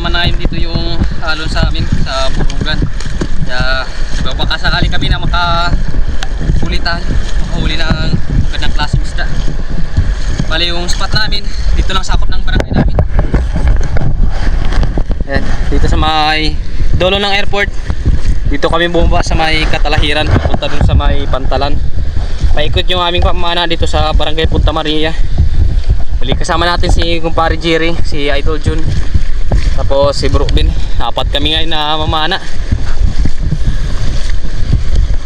naman na yun dito yung alon sa amin sa Burugan. Kaya baka sakali kami na makahuli ng magandang klaseng isda. Bali yung spot namin dito lang sakop ng barangay namin. Ayan, dito sa may dulo ng airport. Dito kami bumaba sa may Katalahiran papunta dun sa may Pantalan. Paikot yung aming pamana dito sa barangay Punta Maria. Bali kasama natin si kumpare Jerry, si Idol Jun, tapos si Brooklyn. Apat kami ngayon na mamana.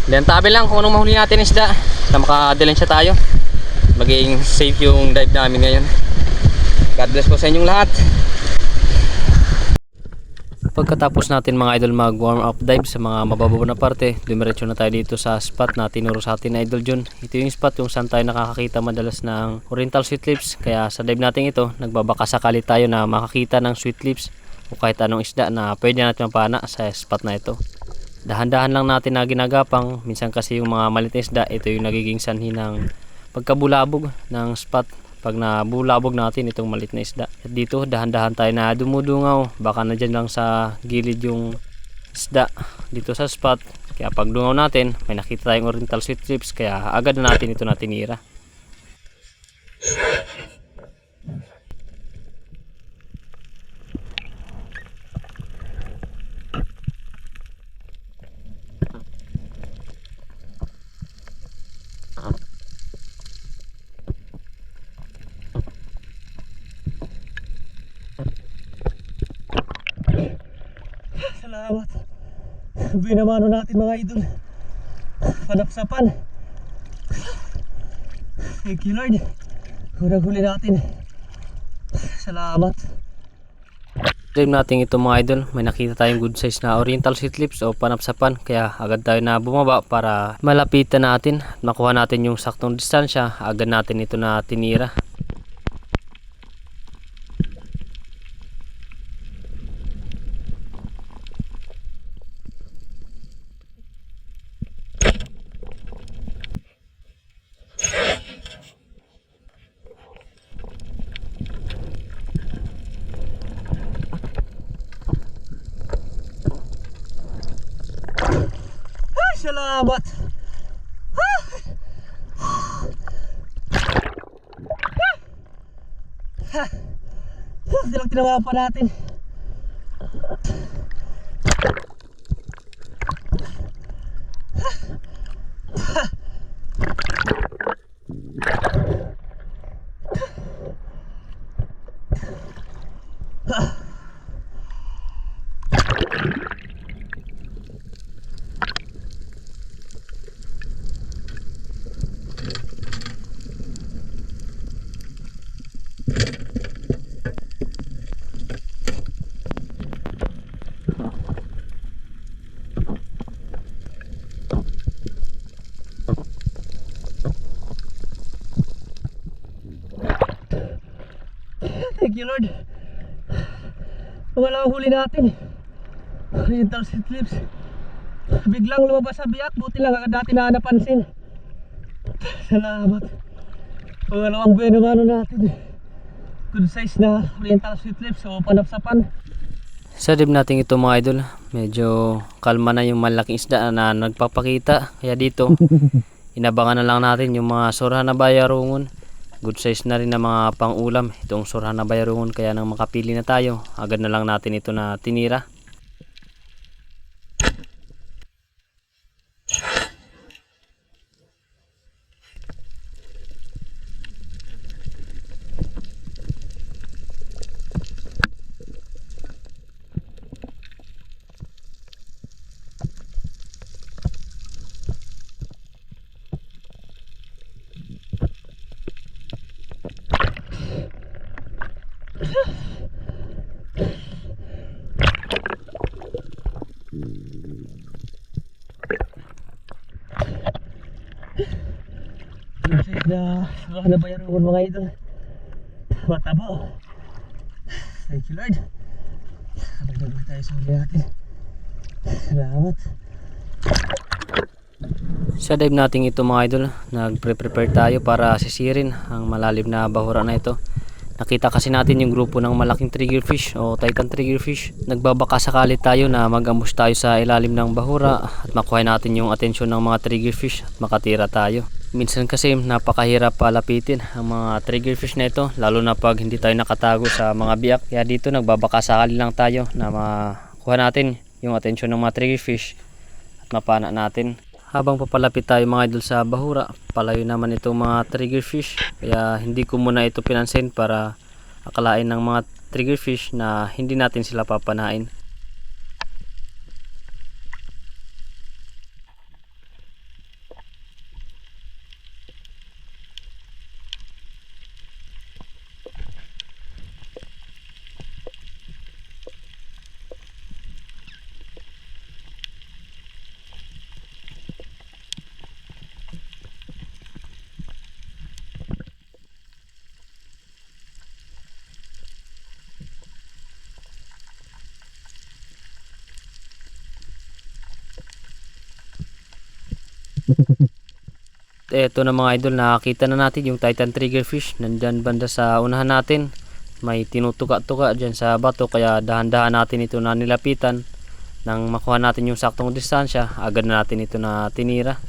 Then tabi lang kung anong mahuli natin isda na makadilensya tayo. Maging safe yung dive namin ngayon. God bless po sa inyong lahat. Pagkatapos natin mga idol mag warm up dive sa mga mababaw na parte, dumiretso na tayo dito sa spot na tinuro sa atin na Idol Jun. Ito yung spot kung saan tayo nakakakita madalas ng oriental sweet lips. Kaya sa dive natin ito, nagbabaka sakali tayo na makakita ng sweet lips o kahit anong isda na pwede natin mapana sa spot na ito. Dahan-dahan lang natin na ginagapang. Minsan kasi yung mga maliit na isda, ito yung nagiging sanhi ng pagkabulabog ng spot pag nabulabog natin itong maliit na isda. At dito dahan-dahan tayo na dumudungaw, baka na dyan lang sa gilid yung isda dito sa spot. Kaya pag dungaw natin may nakita tayong oriental sweet lips, kaya agad na natin ito natinira. Salamat. Binamano natin mga idol. Panapsapan. Thank you Lord. Huli natin. Salamat. Dive natin ito mga idol, may nakita tayong good size na oriental sweet lips o panapsapan. Kaya agad tayo na bumaba para malapitan natin at makuha natin yung saktong distansya. Agad natin ito na tinira. Salamat. Silang tinamaan pa natin. Thank you Lord. Wala ang huli natin. Oriental sweet lips. Biglang lumabas sa biyak. Buti lang agad natin na napansin. Salamat. Wala ang bueno natin. Good size na oriental sweet lips o panapsapan. Sa dive natin ito mga idol, medyo kalma na yung malaking isda na nagpapakita. Kaya dito inabangan na lang natin yung mga surha na bayarungon. Good size na rin na mga pang-ulam itong surha na bayarungon, kaya nang makapili na tayo, agad na lang natin ito na tinira. na bayarungan mga idol. Mataba. Thank you Lord. Sabay tayo sa huli natin. Salamat. Sa dive natin ito mga idol, nagpre-prepare tayo para sisirin ang malalim na bahura na ito. Nakita kasi natin yung grupo ng malaking triggerfish o Titan triggerfish. Nagbabaka sakali tayo na mag-ambush tayo sa ilalim ng bahura at makuha natin yung atensyon ng mga triggerfish at makatira tayo. Minsan kasi napakahirap palapitin ang mga triggerfish na ito, lalo na pag hindi tayo nakatago sa mga biyak. Kaya dito nagbabaka sakali lang tayo na makuha natin yung atensyon ng mga triggerfish at mapana natin. Habang papalapit tayo mga idol sa bahura, palayo naman itong mga triggerfish. Kaya hindi ko muna ito pinansin para akalain ng mga triggerfish na hindi natin sila papanain. Eto na mga idol, nakakita na natin yung Titan triggerfish. Nandyan banda sa unahan natin. May tinutuka-tuka dyan sa bato, kaya dahan-dahan natin ito na nilapitan. Nang makuha natin yung saktong distansya, agad na natin ito na tinira.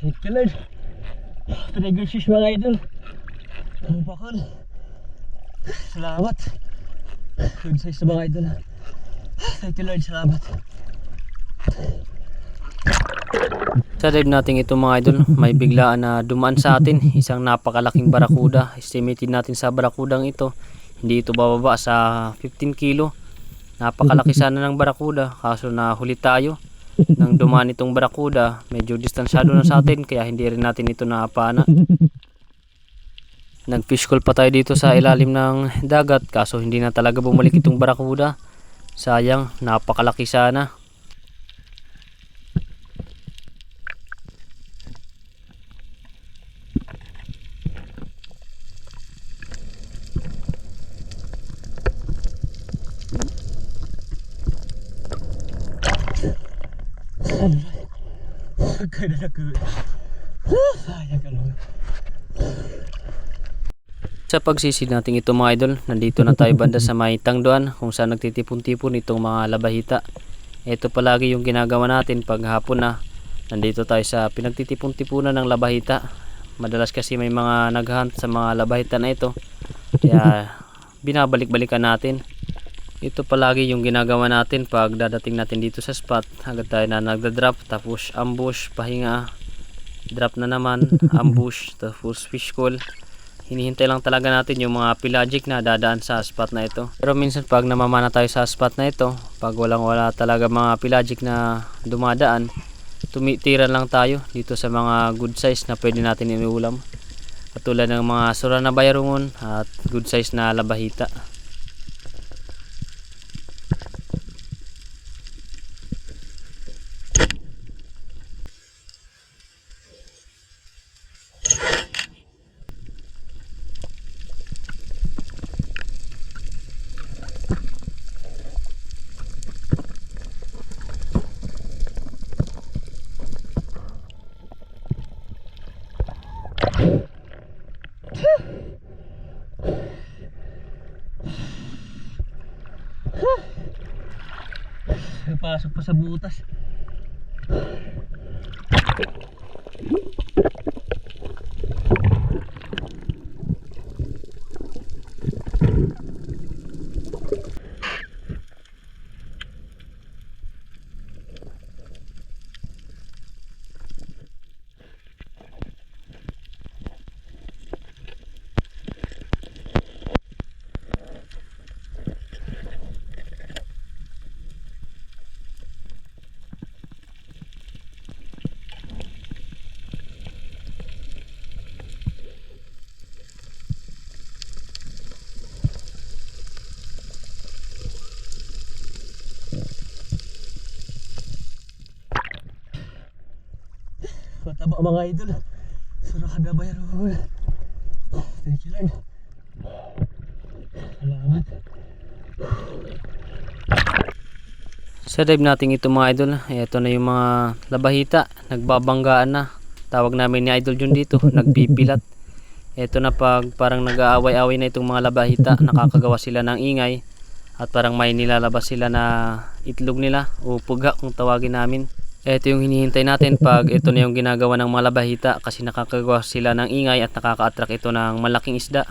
Thank you Lord. Triggerfish mga idol. Ang pakol. Salamat. Good size na mga idol. Thank you Lord, salamat. Sa dive natin ito mga idol, may biglaan na dumaan sa atin, isang napakalaking barakuda. Estimated natin sa barakudang ito, hindi ito bababa sa 15 kilo. Napakalaki sana ng barakuda, kaso nahuli tayo. Nang dumaan itong barakuda, medyo distansyado na sa atin, kaya hindi rin natin ito napana. Nag-fish call pa tayo dito sa ilalim ng dagat, kaso hindi na talaga bumalik itong barakuda. Sayang, napakalaki sana. Kaya na sayang ka lang. Sa pagsisid natin ito mga idol, nandito na tayo banda sa may tangduan kung saan nagtitipon-tipon itong mga labahita. Ito palagi yung ginagawa natin pag hapon na. Nandito tayo sa pinagtitipon-tipunan ng labahita. Madalas kasi may mga naghunt sa mga labahita na ito, kaya binabalik-balikan natin. Ito palagi yung ginagawa natin pag dadating natin dito sa spot. Agad tayo na nagda-drop, tapos ambush, pahinga, drop na naman, ambush, tapos fish call. Hinihintay lang talaga natin yung mga pelagic na dadaan sa spot na ito. Pero minsan pag namamana tayo sa spot na ito, pag wala talaga mga pelagic na dumadaan, tumitiran lang tayo dito sa mga good size na pwede natin iniulam. Katulad ng mga sura na bayarungon at good size na labahita. Pasok pa sa butas. taba mga idol. Surah na bayan mo. Thank you Lord. Salamat. Sa dive natin ito mga idol, ito na yung mga labahita, nagbabanggaan na. Tawag namin ni Idol Jun dito, nagpipilat. Ito na pag parang nag-aaway-away na itong mga labahita, nakakagawa sila ng ingay at parang may nilalabas sila na itlog nila o pugha kung tawagin namin. Ito yung hinihintay natin pag ito na yung ginagawa ng mga labahita kasi nakakagawa sila ng ingay at nakaka-attract ito ng malaking isda.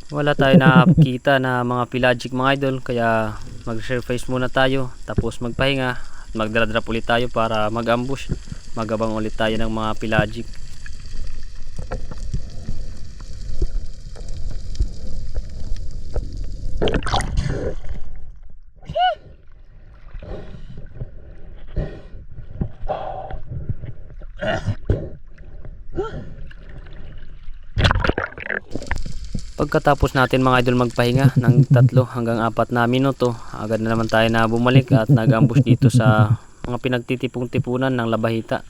Wala tayo nakakita na mga pelagic mga idol, kaya mag-surface muna tayo tapos magpahinga at magdra-drop ulit tayo para mag-ambush, magabang ulit tayo ng mga pelagic. Pagkatapos natin mga idol magpahinga ng 3 hanggang 4 na minuto, agad na naman tayo na bumalik at nag-ambush dito sa mga pinagtitipong-tipunan ng labahita.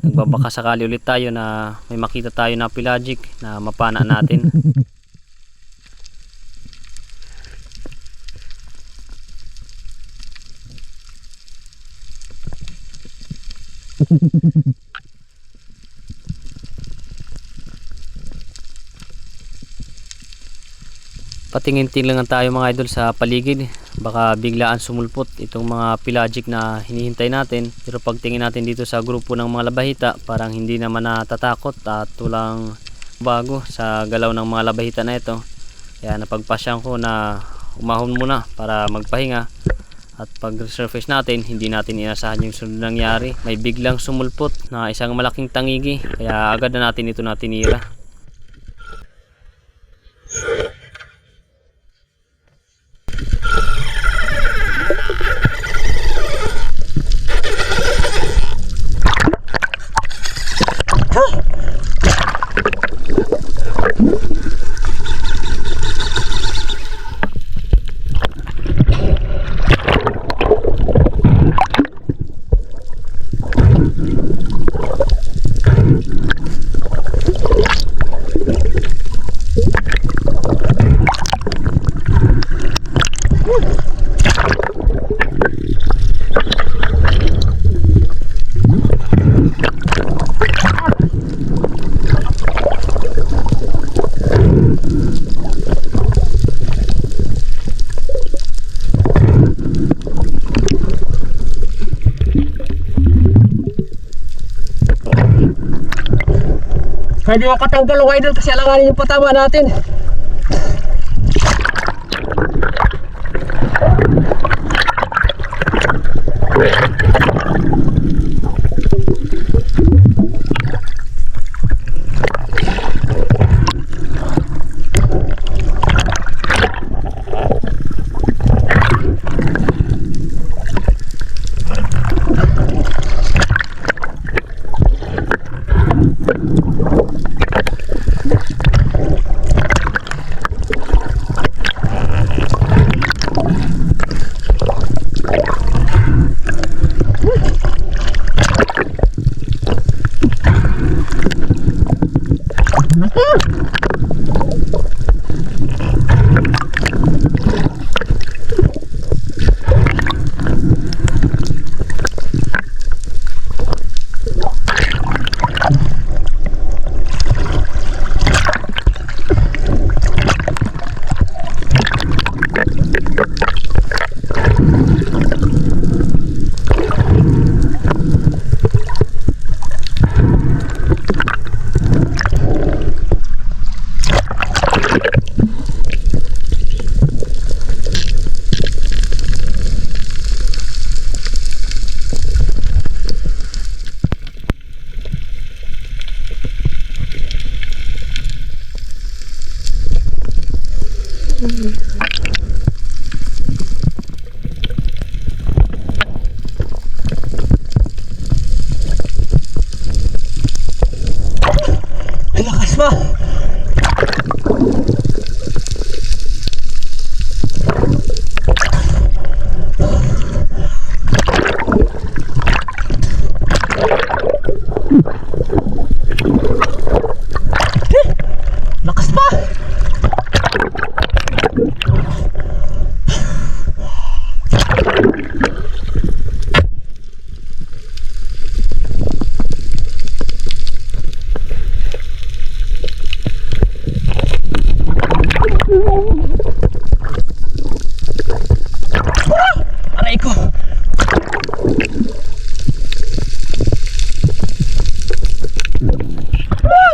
Nagbabaka sakali ulit tayo na may makita tayo na pelagic na mapana natin. Patingin-tingin tayo mga idol sa paligid, baka biglaan sumulpot itong mga pelagic na hinihintay natin. Pero pagtingin natin dito sa grupo ng mga labahita, parang hindi naman natatakot at tulang bago sa galaw ng mga labahita na ito. Kaya napagpasyan ko na umahon muna para magpahinga. At pag resurface natin, hindi natin inasahan yung sunod nangyari. May biglang sumulpot na isang malaking tangigi, kaya agad na natin ito natinira. Hindi makatanggal mga idol kasi alanganin yung patama natin. Ang lakas pa. Lakas pa. Aray ko.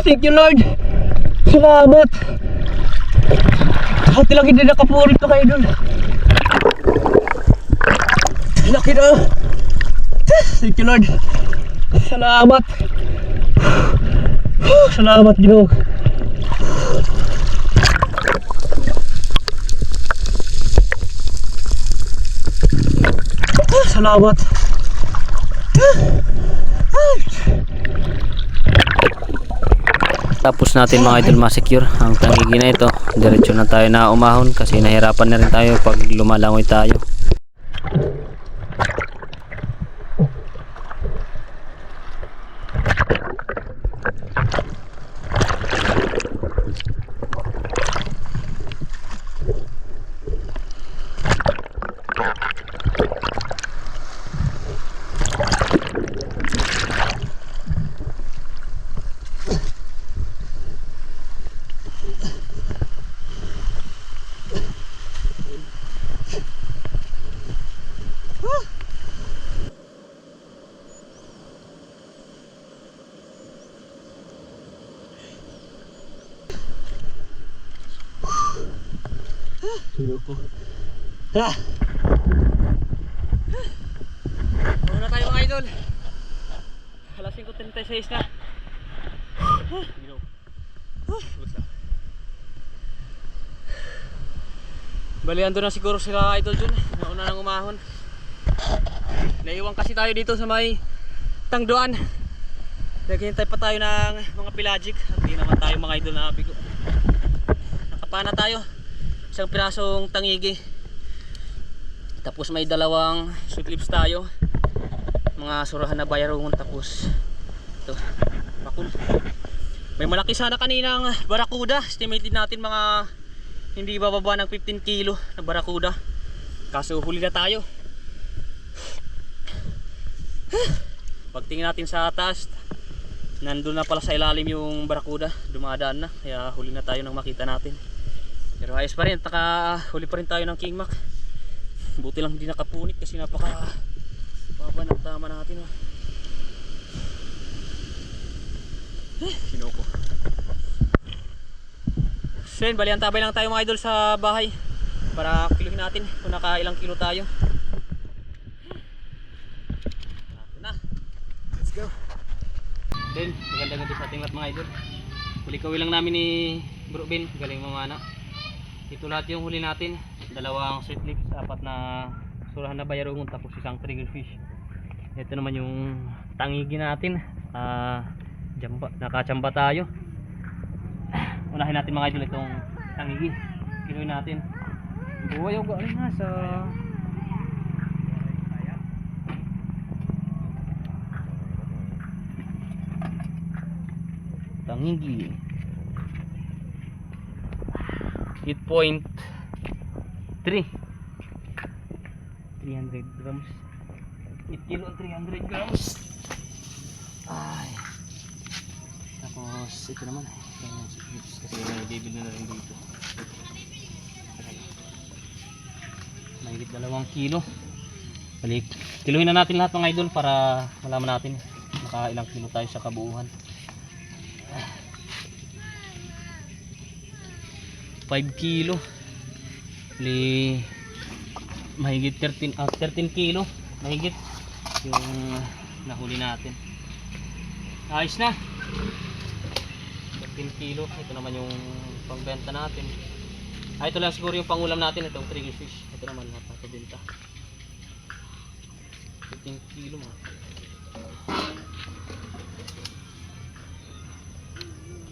Thank you Lord. Salamat. Hati lang hindi nakapulit to kayo dun. Laki na. Thank you Lord. Salamat. Salamat Ginoo. Salamat. Tapos natin mga idol ma-secure ang tangigi na ito. Diretso na tayo na umahon kasi nahirapan na rin tayo pag lumalangoy tayo. Suko. Ha. Muna tayo mga idol. Alas 5:36 na. Bali ando na siguro sila idol dun. Nauna nang umahon. Naiwan kasi tayo dito sa may tangduan. Naghihintay pa tayo ng mga pelagic. At di naman tayo mga idol na bigo. Nakapana tayo. Isang pirasong tangigi. Tapos may dalawang sweet lips tayo. Mga surahan na bayarungon. Tapos ito, bakul. May malaki sana kaninang barakuda. Estimated natin mga hindi bababa ng 15 kilo na barakuda. Kaso huli na tayo. Pagtingin natin sa taas, nandun na pala sa ilalim yung barakuda. Dumadaan na. Kaya huli na tayo nang makita natin. Pero ayos pa rin, huli pa rin tayo ng King Mac. Buti lang hindi nakapunit kasi napaka baba ng tama natin. Sinuko. So yun, bali antabay lang tayo mga idol sa bahay para kiluhin natin kung nakailang kilo tayo. Ito na. Let's go. Then, magandang gabi sa ating lahat mga idol. Huli-kawi lang namin ni Bro Ben, galing mga anak. Ito lahat yung huli natin. Dalawang sweet lips, 4 na surahan na bayarungon, tapos isang triggerfish. Ito naman yung tangigi natin. Nakachamba tayo. Unahin natin mga idol itong tangigi. Kiluin natin. Buhay yung galing na sa tangigi. 8.3 300 grams. 8 kilo 300 grams. Ay. Tapos ito naman yung chips kasi may bibili na rin dito. Mahigit 2 kilo. Balik. Kiluhin na natin lahat mga idol para malaman natin nakailang kilo tayo sa kabuuan. 5 kilo. Mahigit 13 kilo. Mahigit yung nahuli natin. Ayos na. 13 kilo. Ito naman yung pangbenta natin. Ito lang siguro yung pangulam natin, itong triggerfish. Ito naman napakabenta. 15 kilo mga.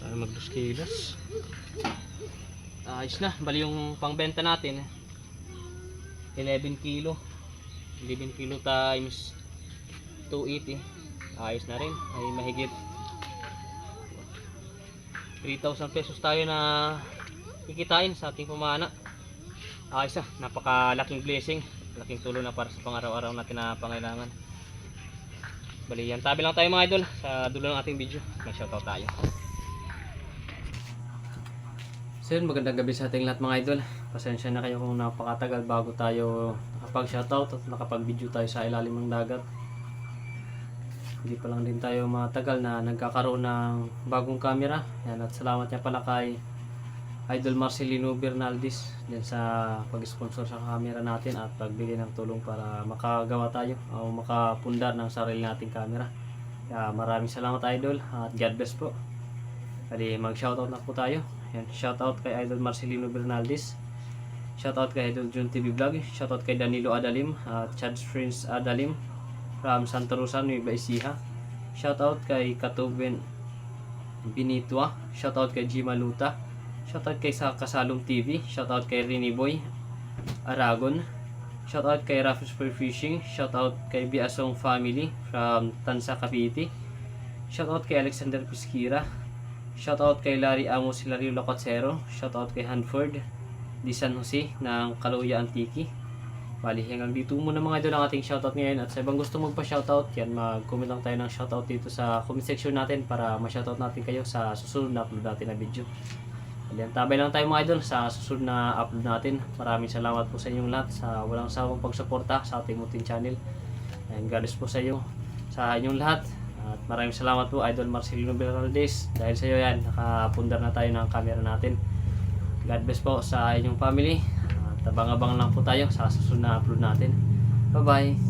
Para mag 2 kilos. Ayos na, bali yung pangbenta natin 11 kilo. 11 kilo times 280. Ayos na rin, ay mahigit 3,000 pesos tayo na kikitain sa ating pamana. Ayos na, napakalaking blessing, laking tulong na para sa pang-araw-araw natin na pangailangan. Bali yan, tabi lang tayo mga idol sa dulo ng ating video. May shoutout tayo. So yun, magandang gabi sa ating lahat mga idol. Pasensya na kayo kung napakatagal bago tayo nakapag-shoutout at nakapag-video tayo sa ilalim ng dagat. Hindi pa lang din tayo matagal na nagkakaroon ng bagong camera. Yan, at salamat niya pala kay Idol Marcelino Bernaldez din sa pag-sponsor sa camera natin at pagbili ng tulong para makagawa tayo o makapundar ng sarili nating camera. Kaya maraming salamat idol at God bless po. Kali mag-shoutout na po tayo. Yan, shoutout kay Idol Marcelino Bernaldez. Shoutout kay Idol Jun TV Vlog. Shoutout kay Danilo Adalim at Chad's Friends Adalim from Santa Rosa, Nueva Ecija. Shoutout kay Katuben Binitwa. Shoutout kay Jima Luta. Shoutout kay sa Kasalong TV. Shoutout kay Rini Boy Aragon. Shoutout kay Raffles for Fishing. Shoutout kay Biasong Family from Tansa, Cavite. Shoutout kay Alexander Pisquira. Shoutout kay Larry Amos Hilario Lacotsero. Shoutout kay Hanford Di San Jose ng Caluya Antique. Bali, hanggang dito muna mga idol ang ating shoutout ngayon. At sa ibang gusto magpa-shoutout, yan, mag-comment lang tayo ng shoutout dito sa comment section natin para ma-shoutout natin kayo sa susunod na upload natin na video. Ayan, tabay lang tayo mga idol sa susunod na upload natin. Maraming salamat po sa inyong lahat sa walang sawang pagsuporta sa ating munting channel. And God bless po sa iyo, sa inyong lahat. At maraming salamat po Idol Marcelino Bernaldez. Dahil sa iyo yan, nakapundar na tayo ng camera natin. God bless po sa inyong family. At abang-abang lang po tayo sa susunod na upload natin. Bye bye.